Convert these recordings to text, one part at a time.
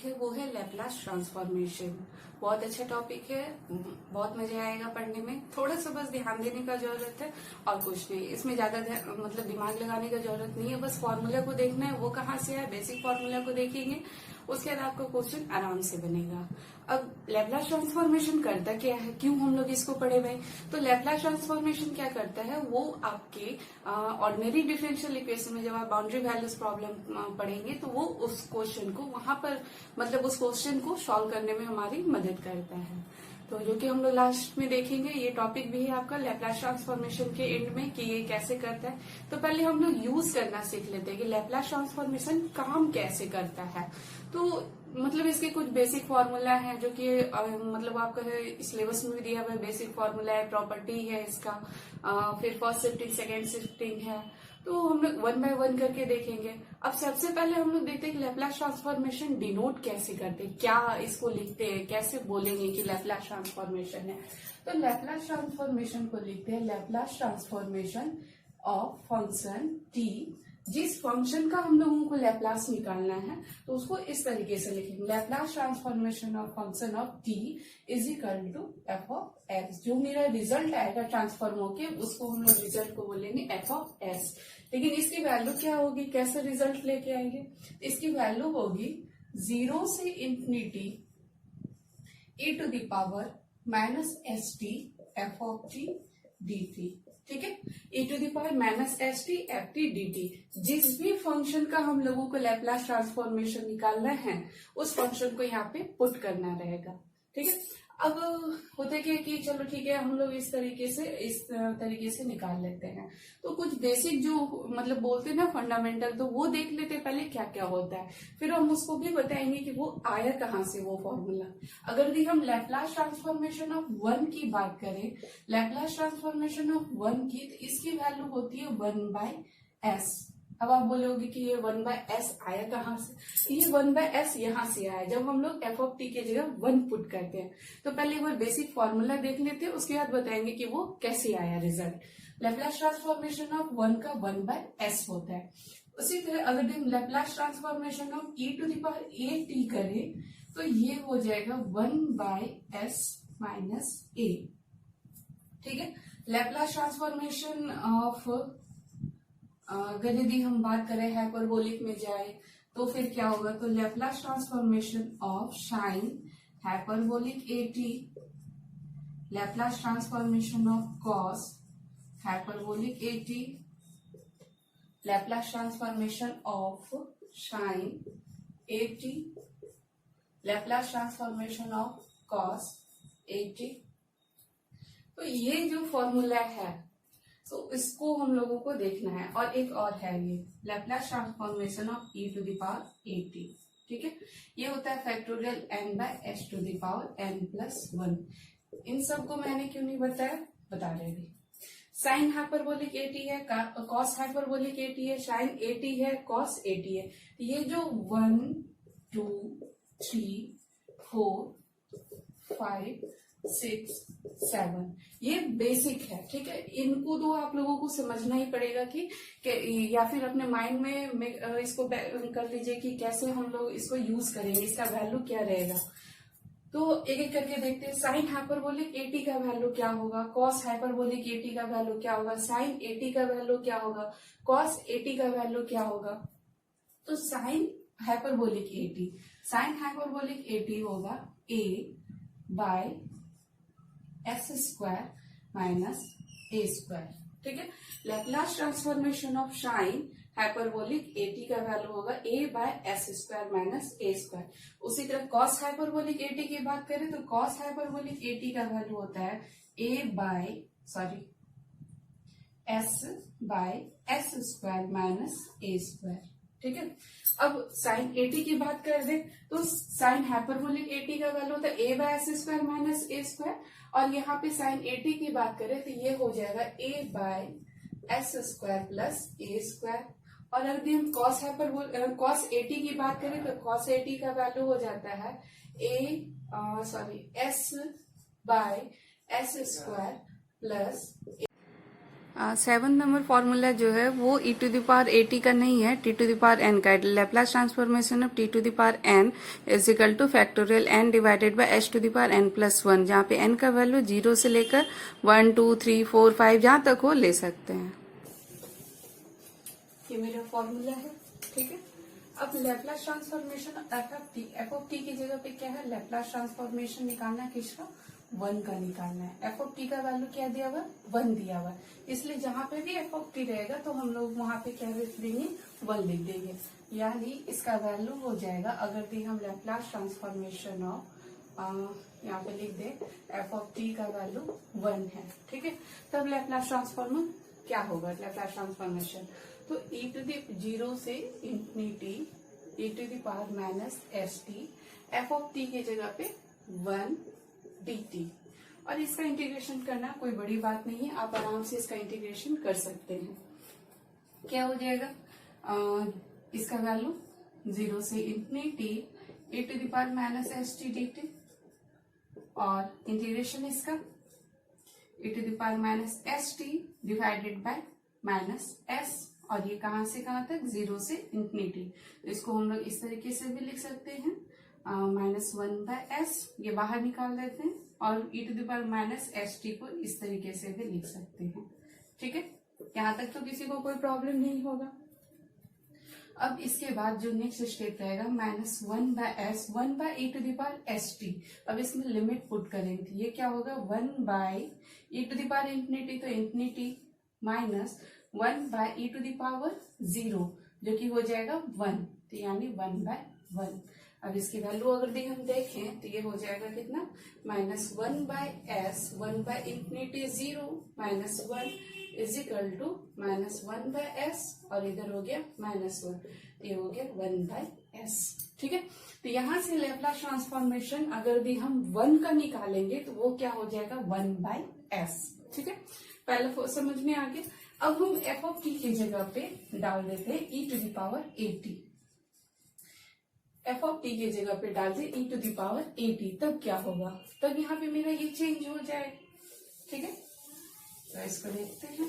Topic है वो है लैपलास ट्रांसफॉर्मेशन। बहुत अच्छा टॉपिक है, बहुत मजा आएगा पढ़ने में। थोड़ा सा बस ध्यान देने का जरूरत है और कुछ नहीं। इसमें ज्यादा मतलब दिमाग लगाने का जरूरत नहीं है, बस फॉर्मूला को देखना है वो कहाँ से है। बेसिक फॉर्मूला को देखेंगे, उसके बाद आपका क्वेश्चन आराम से बनेगा। अब लैपलास ट्रांसफॉर्मेशन करता क्या है, क्यों हम लोग इसको पढ़े भाई? तो लैपलास ट्रांसफॉर्मेशन क्या करता है, वो आपके ऑर्डिनरी डिफरेंशियल इक्वेशन में जब आप बाउंड्री वैल्यूज प्रॉब्लम पढ़ेंगे तो वो उस क्वेश्चन को वहां पर मतलब उस क्वेश्चन को सॉल्व करने में हमारी मदद करता है। तो जो कि हम लोग लास्ट में देखेंगे, ये टॉपिक भी है आपका लैपलास ट्रांसफॉर्मेशन के एंड में कि ये कैसे करता है। तो पहले हम लोग यूज करना सीख लेते हैं कि लैपलास ट्रांसफॉर्मेशन काम कैसे करता है। तो मतलब इसके कुछ बेसिक फॉर्मूला है जो कि मतलब आपका सिलेबस में भी दिया हुआ है। बेसिक फॉर्मूला है, प्रॉपर्टी है इसका, फिर फर्स्ट शिफ्टिंग सेकेंड शिफ्टिंग है। तो हम लोग वन बाय वन करके देखेंगे। अब सबसे पहले हम लोग देखते हैं कि लैपलास ट्रांसफॉर्मेशन डिनोट कैसे करते हैं, क्या इसको लिखते हैं, कैसे बोलेंगे कि लैपलास ट्रांसफॉर्मेशन है। तो लैपलास ट्रांसफॉर्मेशन को लिखते हैं Laplace transformation of function T. जिस फंक्शन का हम लोगों को लैपलास निकालना है तो उसको इस तरीके से लिखेंगे, Laplace transformation of function of T is equal to F of X. जो मेरा रिजल्ट आएगा ट्रांसफॉर्म होके उसको हम लोग रिजल्ट को बोलेंगे एफ ऑफ एस। लेकिन इसकी वैल्यू क्या होगी, कैसे रिजल्ट लेके आएंगे? इसकी वैल्यू होगी 0 से infinity e to the power minus S T F of T D T. ठीक है, e to the power minus S T F T D T. जिस भी फंक्शन का हम लोगों को लैपलास ट्रांसफॉर्मेशन निकालना है उस फंक्शन को यहाँ पे पुट करना रहेगा। ठीक है, अब होते क्या कि चलो ठीक है, हम लोग इस तरीके से निकाल लेते हैं। तो कुछ बेसिक जो मतलब बोलते हैं ना फंडामेंटल, तो वो देख लेते हैं पहले क्या क्या होता है, फिर हम उसको भी बताएंगे कि वो आया कहाँ से वो फॉर्मूला। अगर भी हम लैपलास ट्रांसफॉर्मेशन ऑफ 1 की बात करें, लैपलास ट्रांसफॉर्मेशन ऑफ 1 की, तो इसकी वैल्यू होती है 1/s। अब आप बोलोगे कि ये 1/s आया कहाँ से? ये 1/s यहाँ से आया जब हम लोग एफ ऑफ टी की जगह 1 पुट करते हैं। तो पहले एक बार बेसिक फॉर्मूला देख लेते हैं, उसके बाद बताएंगे कि वो कैसे आया रिजल्ट। लैपलास ट्रांसफॉर्मेशन ऑफ 1 का 1/s होता है। उसी तरह अगर हम Laplace transformation of e to the power A T करें तो ये हो जाएगा 1/s माइनस ए। ठीक है, लैपलास ट्रांसफॉर्मेशन ऑफ अगर यदि हम बात करें हाइपरबोलिक में जाए तो फिर क्या होगा? तो Laplace transformation of sine hyperbolic A T, Laplace transformation of cos hyperbolic A T, Laplace transformation of sign A T, Laplace transformation of cos A T. तो ये जो फॉर्मूला है तो इसको हम लोगों को देखना है। और एक और है ये Laplace transformation of e to the power A T. ठीक है, ये होता है factorial n by S to the power n plus 1। इन सबको मैंने क्यों नहीं बताया, बता देंगे। साइन हाइपरबोलिक ए टी है, कॉस हाइपरबोलिक ए टी है, साइन ए टी है, कॉस ए टी है। ये जो 1 2 3 4 5 6 7 ये बेसिक है। ठीक है, इनको तो आप लोगों को समझना ही पड़ेगा कि या फिर अपने माइंड में इसको कर लीजिए कि कैसे हम लोग इसको यूज करेंगे, इसका वैल्यू क्या रहेगा। तो एक एक करके देखते हैं। साइन हाइपरबोलिक ए टी का वैल्यू क्या होगा, कॉस हाइपरबोलिक ए टी का वैल्यू क्या होगा, साइन ए टी का वैल्यू क्या होगा, कॉस ए टी का वैल्यू क्या होगा। तो साइन हाइपरबोलिक ए टी होगा a by S square minus A square. ठीक है, Laplace transformation of sine hyperbolic A T का वैल्यू होगा a by S square minus A square. उसी तरह कॉस हाइपरबोलिक ए टी की बात करें तो कॉस हाइपरबोलिक ए टी का वैल्यू होता है S by S square minus A square. ठीक है, अब साइन ए टी की बात कर दे तो साइन हाइपरबोलिक ए टी का वैल्यू होता है a by S square minus A square. और यहाँ पे साइन ए टी की बात करें तो ये हो जाएगा a by S square plus A square. और अगर हम कॉस ए टी की बात करें तो कॉस ए टी का वैल्यू हो जाता है S by S square plus 7 number formula जो है वो e to the power at का नहीं है, t to the power n का है। Laplace transformation of t to the power n is equal to factorial n divided by h to the power n plus 1, जहाँ पे n का value 0 से लेकर 1 2 3 4 5 जहाँ तक हो ले सकते हैं। ये मेरा फॉर्मूला है, ठीक है। अब Laplace transformation F of T की जगह पे क्या है, लैप्लास ट्रांसफॉर्मेशन निकालना है किसका, 1 का निकालना है। एफ ऑफ टी का वैल्यू क्या दिया हुआ, 1 दिया हुआ, इसलिए जहां पे भी एफ ऑफ टी रहेगा तो हम लोग वहां पे क्या लिख देंगे, 1 लिख देंगे। यानी इसका वैल्यू हो जाएगा, अगर भी हम लैप्लास ट्रांसफॉर्मेशन ऑफ यहाँ पे लिख दे एफ ऑफ टी का वैल्यू 1 है, ठीक है। तब लैप्लास ट्रांसफॉर्मर क्या होगा, लैप्लास ट्रांसफॉर्मेशन तो e टू द 0 से infinity e to the power minus S T, F of T की जगह पे 1 dt, और इसका इंटीग्रेशन करना कोई बड़ी बात नहीं है, आप आराम से इसका इंटीग्रेशन कर सकते हैं। क्या हो जाएगा, इसका वैल्यू 0 से infinity e to the power minus S T dt, और इंटीग्रेशन इसका e to the power minus S T divided by minus S, और ये कहां से कहां तक, 0 से इंफिनिटी। तो इसको हम लोग इस तरीके से भी लिख सकते हैं, -1/s, ये बाहर निकाल देते हैं, और e to the power minus S T को इस तरीके से भी लिख सकते हैं, ठीक है। यहां तक तो किसी को कोई प्रॉब्लम नहीं होगा। अब इसके बाद जो नेक्स्ट स्टेप रहेगा, -1/s 1/e to the power S T. अब इसमें लिमिट पुट करेंगे, ये क्या होगा, 1/e to the power infinity, तो infinity minus 1/e to the power 0, जो कि हो जाएगा 1, तो यानी 1/1। अब इसकी वैल्यू अगर भी हम देखें तो ये हो जाएगा कितना, -1/s 1/इंफिनिटी 0 -1 is equal to -1/s, और इधर हो गया -1, ये हो गया 1/s, ठीक है। तो यहां से लैप्लास ट्रांसफॉर्मेशन अगर भी हम 1 का निकालेंगे तो वो क्या हो जाएगा, 1/s, ठीक है। पहले समझ में आ गया। अब हम एफ ऑफ टी की जगह पे डाल देते हैं e to the power 80, F of T की जगह पे डाल दे e टू द पावर 80, तब क्या होगा, तब यहाँ पे मेरा ये चेंज हो जाए, ठीक है। तो इसको देखते हैं,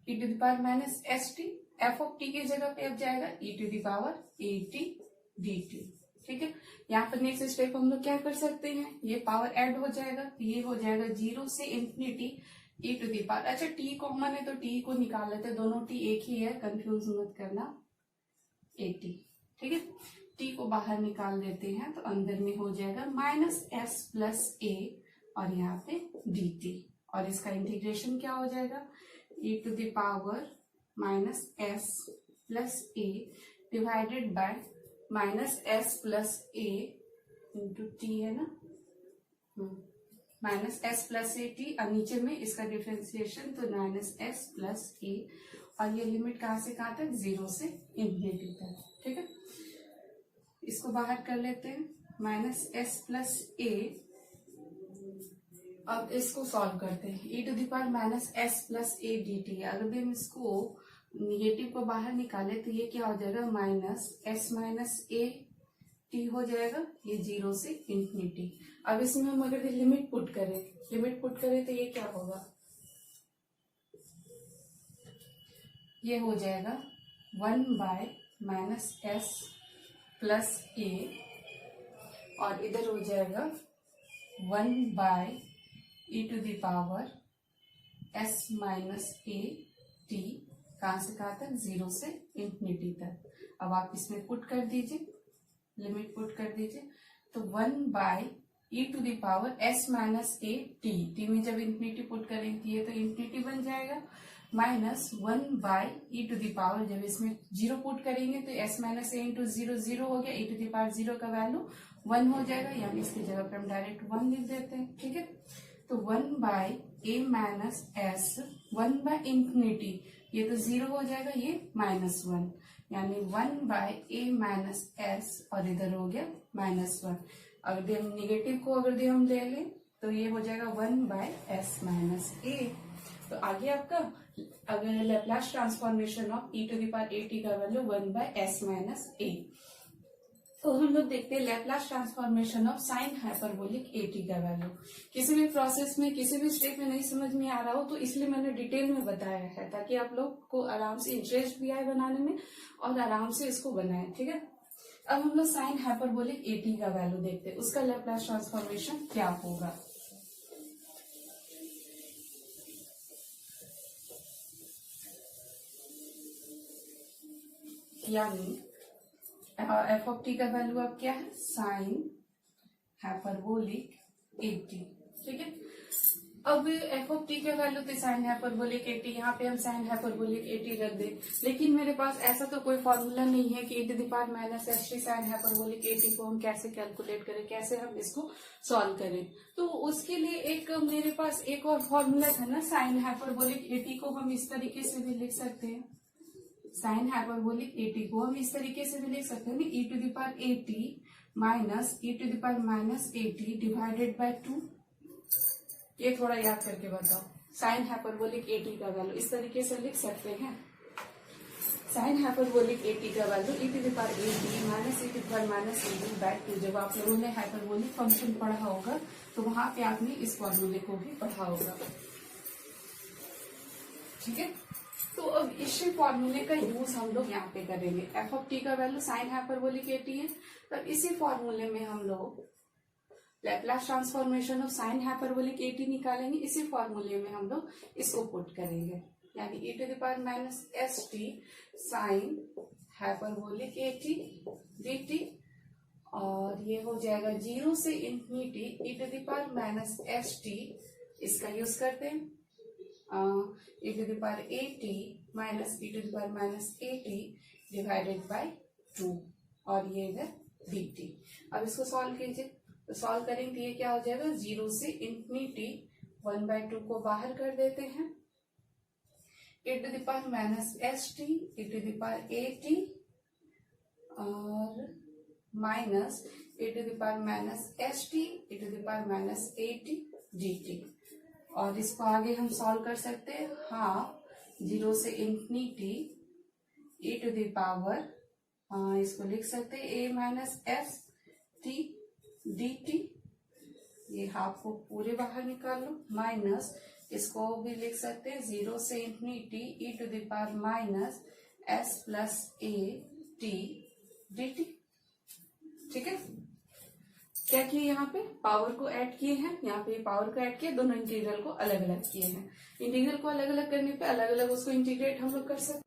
e to the power minus S T, F of T की जगह पे अब जाएगा e to the power 80 dt, ठीक है। यहाँ पर नेक्स्ट स्टेप हम लोग क्या कर सकते हैं, ये पावर ऐड हो जाएगा, ये हो जाएगा 0 से infinity e to the power, अच्छा t कॉमन है तो t को निकाल लेते हैं, दोनों t एक ही है, कंफ्यूज मत करना, 80, ठीक है। t को बाहर निकाल देते हैं तो अंदर में हो जाएगा -s प्लस a, और यहाँ पे dt, और इसका इंटीग्रेशन क्या हो जाएगा, e to the power -s plus a divided by -s plus a into T है ना, -s प्लस ए टी, और नीचे में इसका डिफरेंशिएशन तो -s प्लस a, और ये लिमिट कहां से कहां तक, 0 से इंफिनिटी तक, ठीक है। इसको बाहर कर लेते हैं, -s प्लस a। अब इसको सॉल्व करते हैं, e to the power -s plus a dt, अगर भी हम इसको निगेटिव को बाहर निकाले तो ये क्या हो जाएगा, -s माइनस a t हो जाएगा, ये 0 से इंफिनिटी। अब इसमें हम अगर लिमिट पुट करें तो ये क्या होगा, ये हो जाएगा 1/-s प्लस a, और इधर हो जाएगा 1/e to the power s minus a t, कहां से कहां तक, 0 से इंफिनिटी तक। अब आप इसमें पुट कर दीजिए, लिमिट पुट कर दीजिए, तो 1/e to the power s minus a t में जब इंफिनिटी पुट करेंगे ये तो इंफिनिटी बन जाएगा, -1/e टू द पावर, जब इसमें 0 पुट करेंगे तो s माइनस a इंटू 0 0 हो गया, e टू द पावर 0 का वैल्यू 1 हो जाएगा, यानी इसकी जगह पर हम डायरेक्ट 1 लिख देते हैं, ठीक है। तो 1/a माइनस s 1/इंफिनिटी, ये तो 0 हो जाएगा, ये -1, यानी 1/a माइनस s, और इधर हो गया -1। अगर हम निगेटिव को अगर हम ले लें तो ये हो जाएगा 1/s माइनस a। तो आगे आपका अगर Laplace transformation of e to the power at का वैल्यू 1/s माइनस a। तो हम लोग देखते हैं Laplace transformation of sine hyperbolic A T का वैल्यू। किसी भी प्रोसेस में किसी भी स्टेप में नहीं समझ में आ रहा हो तो इसलिए मैंने डिटेल में बताया है, ताकि आप लोग को आराम से इंटरेस्ट भी आए बनाने में और आराम से इसको बनाए। ठीक है, अब हम लोग साइन हाइपरबोलिक एटी का वैल्यू देखते हैं, उसका लैपलास ट्रांसफॉर्मेशन क्या होगा। यानी एफ ऑफ टी का वैल्यू अब क्या है, साइन हाइपरबोलिक एटी। ठीक है, अब एफ ऑफ टी का वैल्यू तो साइन हाइपरबोलिक एटी, यहाँ पे हम साइन हाइपरबोलिक एटी रख दे। लेकिन मेरे पास ऐसा तो कोई फॉर्मूला नहीं है कि e⁻⁻ साइन हाइपरबोलिक एटी को हम कैसे कैलकुलेट करें, कैसे हम इसको सॉल्व करें। तो उसके लिए एक मेरे पास एक और फॉर्मूला था ना, साइन हाइपरबोलिक एटी को हम इस तरीके से भी लिख सकते हैं। साइन हाइपरबोलिक एटी को हम इस तरीके से भी लिख सकते हैं, e⁻80 minus e⁻80 divided by 2। ये थोड़ा याद करके बताओ, साइन हाइपरबोलिक एटी का वैल्यू इस तरीके से लिख सकते हैं। साइन हाइपरबोलिक एटी का value e⁻80 minus e⁻80 by 2। जब आप लोगों ने हाइपरबोलिक फंक्शन पढ़ा होगा तो वहां पे आपने इस फॉर्मूले को भी पढ़ा होगा। ठीक है, तो अब इसी फॉर्मूले का यूज हम लोग यहाँ पे करेंगे। एफ ऑफ टी का वैल्यू साइन हाइपरबोलिक एटी है, तब इसी फॉर्मूले में हम लोग Laplace transformation of sine hyperbolic eighty निकालेंगे। इसी फॉर्मूले में हम लोग इसको पुट करेंगे, यानी e⁻⁻st sign hyperbolic eighty dt, और ये हो जाएगा 0 से इंफिनिटी e⁻⁻st, इसका यूज करते हैं e⁻80 minus e⁻80 divided by 2, और ये है dt। अब इसको सॉल्व कीजिए, तो सॉल्व करेंगे ये क्या हो जाएगा, 0 से इंफिनिटी 1/2 को बाहर कर देते हैं, e⁻⁻st e⁻80 और माइनस e⁻⁻st e⁻80 dt। और इसको आगे हम सॉल्व कर सकते हैं, हाफ 0 से इंफिनिटी e⁻, इसको लिख सकते हैं a minus S T dt। ये हाफ को पूरे बाहर निकाल लो, माइनस इसको भी लिख सकते हैं 0 से infinity e⁻⁻s plus a t dt। ठीक है, क्या किए, यहाँ पे पावर को ऐड किए हैं, यहाँ पे पावर को ऐड किए, दोनों इंटीग्रल को अलग अलग किए हैं। इंटीग्रल को अलग अलग करने पे अलग अलग उसको इंटीग्रेट हम लोग कर सकते।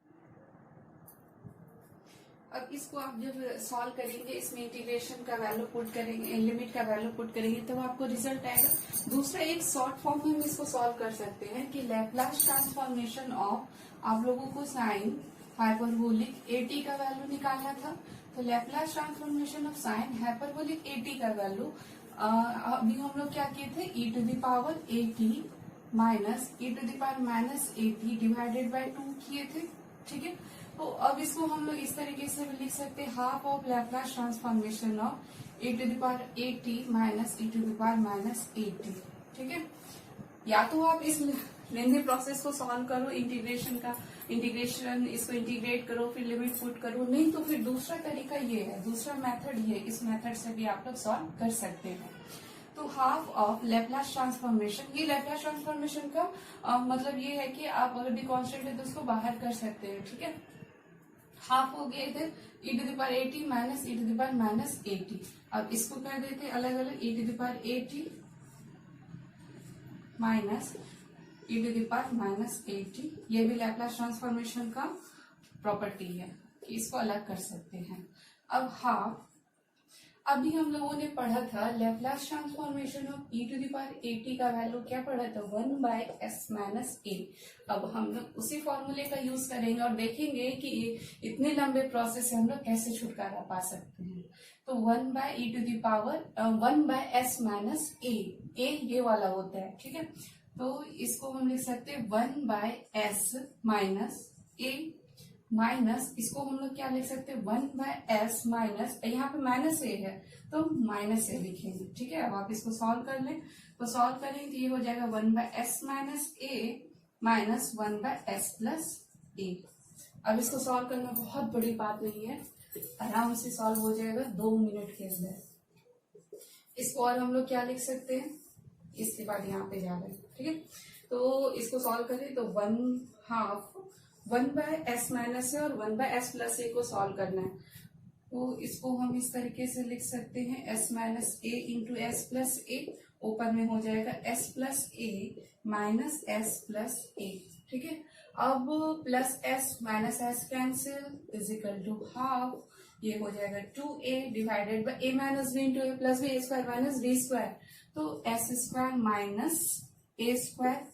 अब इसको आप जब सॉल्व करेंगे, इसमें इंटीग्रेशन का वैल्यू पुट करेंगे, लिमिट का वैल्यू पुट करेंगे, तब आपको रिजल्ट आएगा। दूसरा एक शॉर्ट फॉर्म में हम इसको सॉल्व कर सकते हैं कि लैपलास ट्रांसफॉर्मेशन ऑफ, आप लोगों को साइन हाइपरबोलिक एटी का वैल्यू निकालना था, तो Laplace transformation of sine hyperbolic A T का वैल्यू अभी हम लोग क्या किए थे, e⁻80 minus e⁻80 divided by 2 किए थे। ठीक है, तो अब इसको हम लोग इस तरीके से भी लिख सकते हैं, half of Laplace transformation of e⁻80 minus e⁻80। ठीक है, या तो आप इस लेंथी प्रोसेस को सॉल्व करो, इंटीग्रेशन इसको इंटीग्रेट करो, फिर लिमिट पुट करो, नहीं तो फिर दूसरा तरीका ये है, दूसरा मेथड ये, इस मेथड से भी आप लोग सॉल्व कर सकते हैं। तो हाफ ऑफ लैपलास ट्रांसफॉर्मेशन, ये लैपलास ट्रांसफॉर्मेशन का मतलब ये है कि आप अगर भी कांस्टेंट है तो उसको बाहर कर सकते हैं। ठीक है, हाफ हो गया इधर e⁻80 माइनस e⁻80। अब इसको कर देते अलग अलग, e⁻80 माइनस e⁻80। ये भी लैपलास ट्रांसफॉर्मेशन का प्रॉपर्टी है कि इसको अलग कर सकते हैं। अब हाफ, अभी हम लोगों ने पढ़ा था लैपलास ट्रांसफॉर्मेशन ऑफ e⁻80 का वैल्यू क्या पढ़ा था, 1/s माइनस a। अब हम लोग उसी फॉर्मूले का यूज करेंगे और देखेंगे कि इतने लंबे प्रोसेस से हम लोग कैसे छुटकारा पा सकते हैं। तो 1/s माइनस a ये वाला होता है। ठीक है, तो इसको हम लिख सकते हैं 1/s माइनस a, माइनस इसको हम लोग क्या लिख सकते हैं, 1/s माइनस, यहाँ पे माइनस ए है तो माइनस ए लिखेंगे। ठीक है, अब आप इसको सॉल्व कर लें, तो सॉल्व करेंगे तो ये हो जाएगा 1/s माइनस ए माइनस 1/s प्लस ए। अब इसको सॉल्व करना बहुत बड़ी बात नहीं है, आराम से सॉल्व हो जाएगा 2 मिनट के अंदर। इसको और हम लोग क्या लिख सकते हैं, इसके बाद यहाँ पे जा रहे हैं, ठीक है। तो इसको सॉल्व करें तो 1/2 1/s माइनस है और 1/s प्लस ए को सॉल्व करना है। तो इसको हम इस तरीके से लिख सकते हैं s minus A into S plus A, ऊपर में हो जाएगा s plus A minus S plus A, ठीक है। अब plus s minus S cancel is equal to half, ये हो जाएगा 2a divided by a minus B into A plus B, A square minus B square, तो S square minus A square,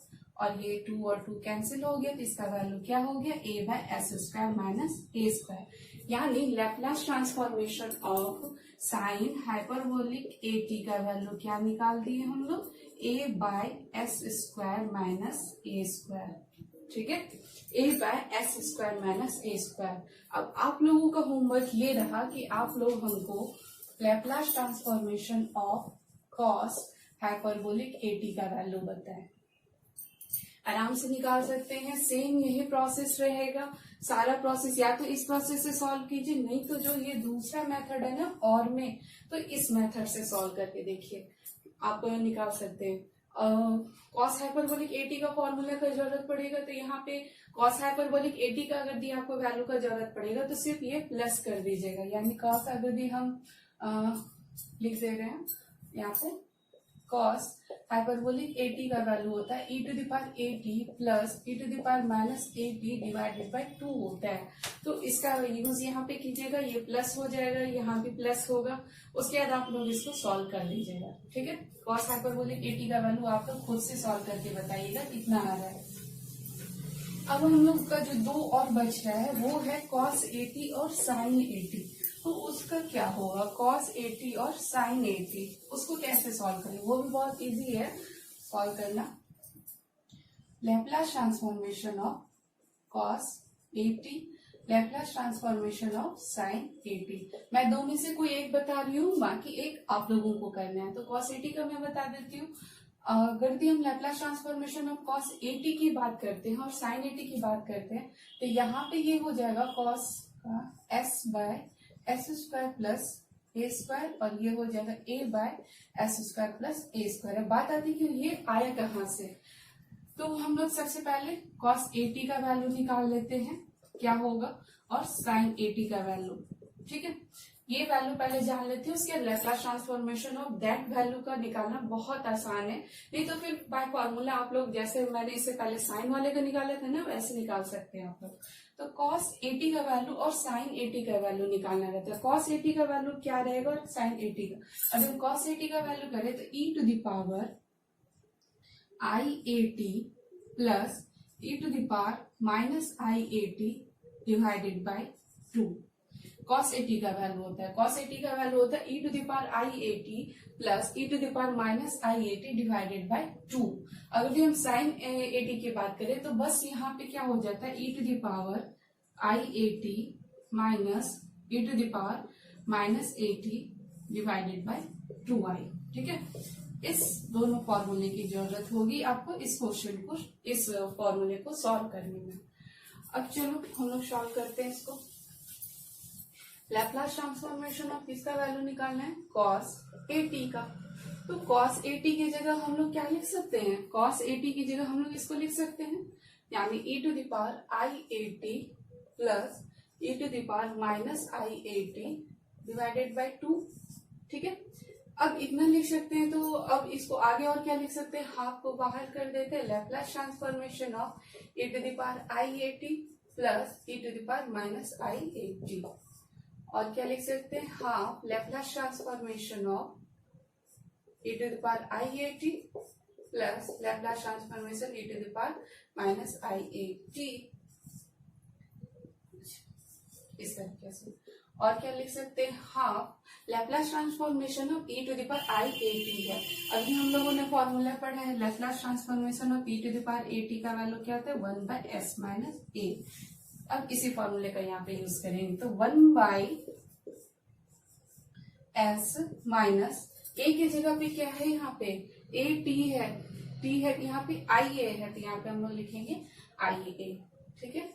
और ये 2 और 2 कैंसिल हो गया, तो इसका वैल्यू क्या हो गया, a by S square minus A square. यानी Laplace transformation of sine hyperbolic A T का वैल्यू क्या निकाल दिए हम लोग, a by S square minus A square, ठीक है, a by S square minus A square. अब आप लोगों का होमवर्क ये रहा कि आप लोग हमको Laplace transformation of cos hyperbolic A T का वैल्यू बताएं। आराम से निकाल सकते हैं, सेम यही प्रोसेस रहेगा, सारा प्रोसेस या तो इस प्रोसेस से सॉल्व कीजिए, नहीं तो जो ये दूसरा मेथड है ना और में, तो इस मेथड से सॉल्व करके देखिए, आप निकाल सकते हैं। कॉस हाइपरबोलिक एटी का फॉर्मूला का जरूरत पड़ेगा, तो यहाँ पे कॉस हाइपरबोलिक एटी का अगर दी आपको वैल्यू का जरूरत पड़ेगा तो सिर्फ ये प्लस कर दीजिएगा, यानी कॉस अगर दी हम लिख दे रहे हैं यहाँ पे, कॉस हाइपरबोलिक एटी का वैल्यू होता है e to the power A T plus e to the power minus eighty divided by 2 होता है। तो इसका यूज यहाँ पे कीजिएगा, ये प्लस हो जाएगा, यहाँ भी प्लस होगा, उसके बाद आप लोग इसको सॉल्व कर लीजिएगा, ठीक है। कॉस हाइपरबोलिक एटी का वैल्यू आप लोग खुद से सॉल्व करके बताइएगा कितना आ रहा है। अब हम लोग का जो 2 और बच रहा है वो है कॉस एटी और साइन एटी, तो उसका क्या होगा, कॉस एटी और साइन एटी, उसको कैसे सॉल्व करें, वो भी बहुत इजी है सॉल्व करना। Laplace transformation of cos eighty, Laplace transformation of sign eighty, मैं दो में से कोई एक बता रही हूँ, बाकी एक आप लोगों को करना है। तो कॉस एटी का मैं बता देती हूँ। अगर हम Laplace transformation of cos eighty की बात करते हैं और साइन एटी की बात करते हैं, तो यहाँ पे ये हो जाएगा कॉस का S by S square plus A square, और ये हो जाएगा A by S square plus A square. बात आती है कि ये आया कहाँ से, तो हम लोग सबसे पहले कॉस एटी का वैल्यू निकाल लेते हैं क्या होगा, और साइन एटी का वैल्यू, ठीक है। ये वैल्यू पहले जान लेते हैं, उसके Laplace transformation of that value का निकालना बहुत आसान है, नहीं तो फिर बाय फॉर्मूला आप लोग जैसे मैंने इससे पहले साइन वाले का निकाला था ना, वैसे निकाल सकते हैं आप लोग। तो कॉस एटी का वैल्यू और साइन एटी का वैल्यू निकालना रहता है। कॉस एटी का वैल्यू क्या रहेगा और साइन एटी का, अगर कॉस एटी का वैल्यू करें तो E to the power I eighty plus E to the power minus I AT divided by 2 cos AT का वैल्यू होता है। कॉस एटी का वैल्यू होता है E to the power I eighty plus E to the power minus I AT divided by 2। अगर हम sign eighty की बात करें तो बस यहाँ पे क्या हो जाता है, E to the power I AT minus E to the power minus eighty divided by 2i, ठीक है। इस दोनों फॉर्मूले की जरूरत होगी आपको इस क्वेश्चन को, इस फॉर्मूले को सॉल्व करने में। अब चलो हम लोग सॉल्व करते हैं इसको। लैप्लास ट्रांसफॉर्मेशन ऑफ किसका वैल्यू निकालना है, कॉस एटी का। तो कॉस एटी की जगह हम लोग क्या लिख सकते हैं, कॉस एटी की जगह हम लोग इसको लिख सकते हैं, यानी E to the power I eighty plus E to the power minus I AT divided by 2, ठीक है। अब इतना लिख सकते हैं, तो अब इसको आगे और क्या लिख सकते हैं, हाफ को बाहर कर देते हैं। Laplace transformation of E to the power I eighty plus E to the power minus I A T, और क्या लिख सकते हैं, half Laplace transformation of e to the power I eighty plus Laplace transformation e to the power minus I A T, इस तरीके से। और क्या लिख सकते हैं, half Laplace transformation of e to the power I A T है। अभी हम लोगों ने फॉर्मूला पढ़ा है, Laplace transformation of e to the power A T का वैल्यू क्या होता है, 1 बाय एस माइनस ए। अब इसी फॉर्मूले का यहाँ पे यूज करेंगे, तो 1 बाई एस माइनस ए की जगह पे क्या है, यहाँ पे ए टी है, टी है, यहाँ पे आई ए है, तो यहाँ पे हम लोग लिखेंगे आई ए, ठीक है।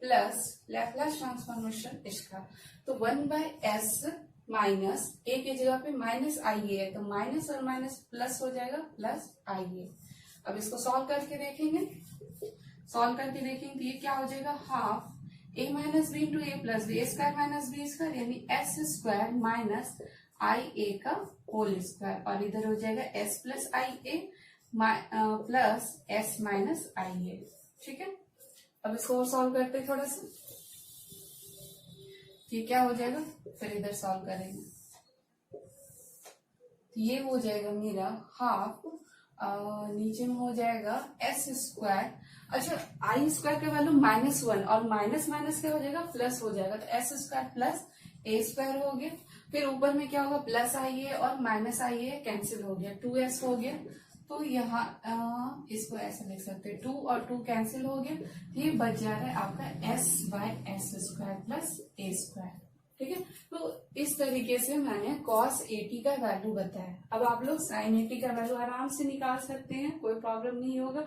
प्लस लैप्लास ट्रांसफॉर्मेशन इसका, तो 1/s माइनस a की जगह पे माइनस आई है, तो माइनस और माइनस प्लस हो जाएगा प्लस आई है। अब इसको सॉल्व करके देखेंगे, तो ये क्या हो जाएगा, half a minus B into A plus B, square minus B square, यानी S square minus I A का होल स्क्वायर, और इधर हो जाएगा S plus I A plus S minus I A. ठीक है, अब इसको और सॉल्व करते हैं थोड़ा सा, ये क्या हो जाएगा, फिर इधर सॉल्व करेंगे, तो ये हो जाएगा मेरा हाफ, नीचे में हो जाएगा एस स्क्वायर, अच्छा आई स्क्वायर का वैल्यू -1 और माइनस माइनस क्या हो जाएगा, प्लस हो जाएगा, तो S square plus A square हो गया, फिर ऊपर में क्या होगा, प्लस आई है और माइनस आई है कैंसिल हो गया, 2s हो गया, तो यहाँ इसको ऐसे लिख सकते हैं, 2 और 2 कैंसिल हो गया, ये बच जा रहा है आपका s bye S square plus A square. ठीक है, तो इस तरीके से मैंने cos 80 का वैल्यू बताया। अब आप लोग sin 80 का वैल्यू आराम से निकाल सकते हैं, कोई प्रॉब्लम नहीं होगा।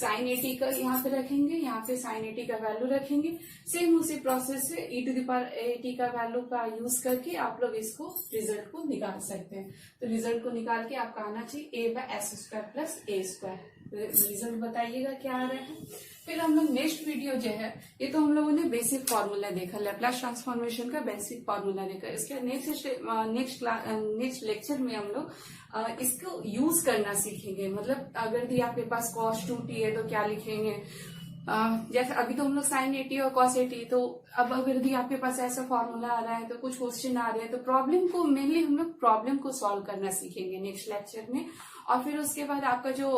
sin 80 का यहाँ पे रखेंगे, यहाँ पे sin 80 का वैल्यू रखेंगे, सेम उसी प्रोसेस से e टू द पावर 80 का वैल्यू का यूज करके आप लोग इसको रिजल्ट को निकाल सकते हैं। तो रिजल्ट को निकाल के आपका आना चाहिए a by S square plus A square. Result बताइएगा क्या आ रहा है। फिर हम लोग नेक्स्ट वीडियो जो है, ये तो हम लोगों ने बेसिक फॉर्मूला देखा, लैप्लास ट्रांसफॉर्मेशन का बेसिक फॉर्मूला देखा। इसके नेक्स्ट लेक्चर में हम लोग इसको यूज करना सीखेंगे। मतलब अगर भी आपके पास cos 2t है तो क्या लिखेंगे, जैसे अभी तो हम लोग sin 80 और cos 80, तो अब अगर भी आपके पास ऐसा फॉर्मूला आ रहा है, तो कुछ क्वेश्चन आ रहे हैं, तो प्रॉब्लम को मेनली हम लोग प्रॉब्लम को सॉल्व करना सीखेंगे नेक्स्ट लेक्चर में। और फिर उसके बाद आपका जो